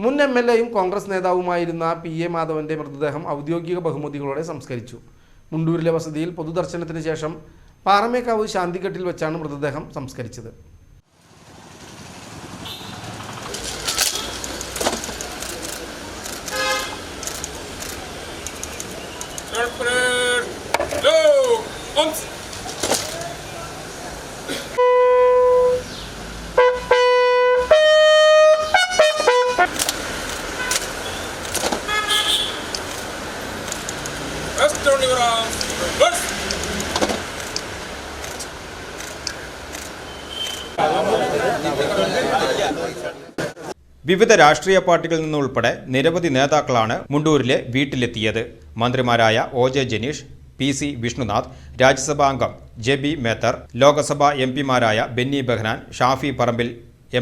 മുൻ MLA-യും കോൺഗ്രസ് നേതാവുമായിരുന്ന PA മാധവന്റെ മൃതദേഹം ഔദ്യോഗിക ബഹുമതികളോടെ സംസ്കരിച്ചു. മുണ്ടൂരിലെ വസതിയിൽ പൊതുദർശനത്തിന് ശേഷം പാറമേക്കാവ് ശാന്തിഘട്ടിൽ വെച്ചാണ് മൃതദേഹം സംസ്കരിച്ചത്. വിവിധ രാഷ്ട്രീയ പാർട്ടികളിൽ നിന്നുൾപ്പെടെ നിരവധി നേതാക്കളാണ് മുണ്ടൂരിലെ വീട്ടിലെത്തിയത്. മന്ത്രിമാരായ OJ ജനീഷ്, PC വിഷ്ണുനാഥ്, രാജ്യസഭാ അംഗം JB മേത്തർ, ലോക്സഭാ MP-മാരായ ബെന്നി ബെഹ്നാൻ, ഷാഫി പറമ്പിൽ,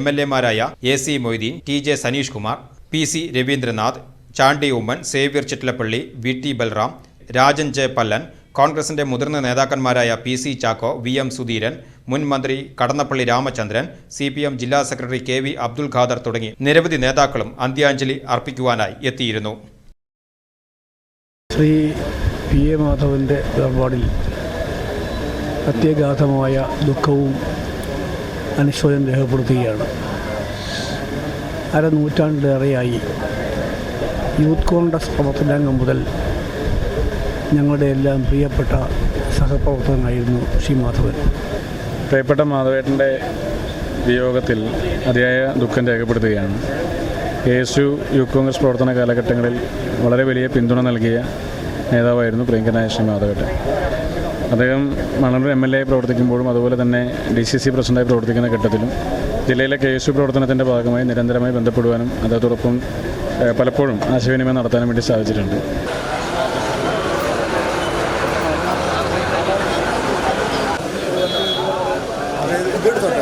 MLA-മാരായ AC Moideen, TJ Saneesh Kumar, PC Raveendranath, Chandy Oommen, Xavier Chittilappilly, VT Balram, Rajan J Pallan, കോൺഗ്രസിന്റെ മുതിർന്ന നേതാക്കന്മാരായ PC ചാക്കോ, VM സുധീരൻ, മുൻ മന്ത്രി കടന്നപ്പള്ളി രാമചന്ദ്രൻ, CPM ജില്ലാ സെക്രട്ടറി KV അബ്ദുൽ ഖാദർ തുടങ്ങി നിരവധി നേതാക്കളും അന്ത്യാഞ്ജലി അർപ്പിക്കുവാനായി എത്തിയിരുന്നു. ശ്രീ PA മാധവന്റെ വേർപാടിൽ അത്യഗാധമായ ദുഃഖവും അനുശോചനം രേഖപ്പെടുത്തുകയാണ്. അരനൂറ്റാണ്ടിലേറെയായി യൂത്ത് കോൺഗ്രസ് പ്രവർത്തനാംഗം മുതൽ ഞങ്ങളുടെ എല്ലാം പ്രിയപ്പെട്ട സഹപ്രവർത്തകനായിരുന്നു ശ്രീ മാധവൻ. പ്രിയപ്പെട്ട മാധവേട്ടൻ്റെ വിയോഗത്തിൽ അതിയായ ദുഃഖം രേഖപ്പെടുത്തുകയാണ്. ASU യൂത്ത് കോൺഗ്രസ് പ്രവർത്തന കാലഘട്ടങ്ങളിൽ വളരെ വലിയ പിന്തുണ നൽകിയ നേതാവായിരുന്നു പ്രിയങ്കരനായ ശ്രീ മാധവേട്ടൻ. അദ്ദേഹം മണലൂർ MLA പ്രവർത്തിക്കുമ്പോഴും അതുപോലെ തന്നെ DCC പ്രസിഡന്റായി പ്രവർത്തിക്കുന്ന ഘട്ടത്തിലും ജില്ലയിലെ KSU പ്രവർത്തനത്തിൻ്റെ ഭാഗമായി നിരന്തരമായി ബന്ധപ്പെടുവാനും അദ്ദേഹത്തോടൊപ്പം പലപ്പോഴും ആശയവിനിമയം നടത്താനും വേണ്ടി സാധിച്ചിട്ടുണ്ട്. Good.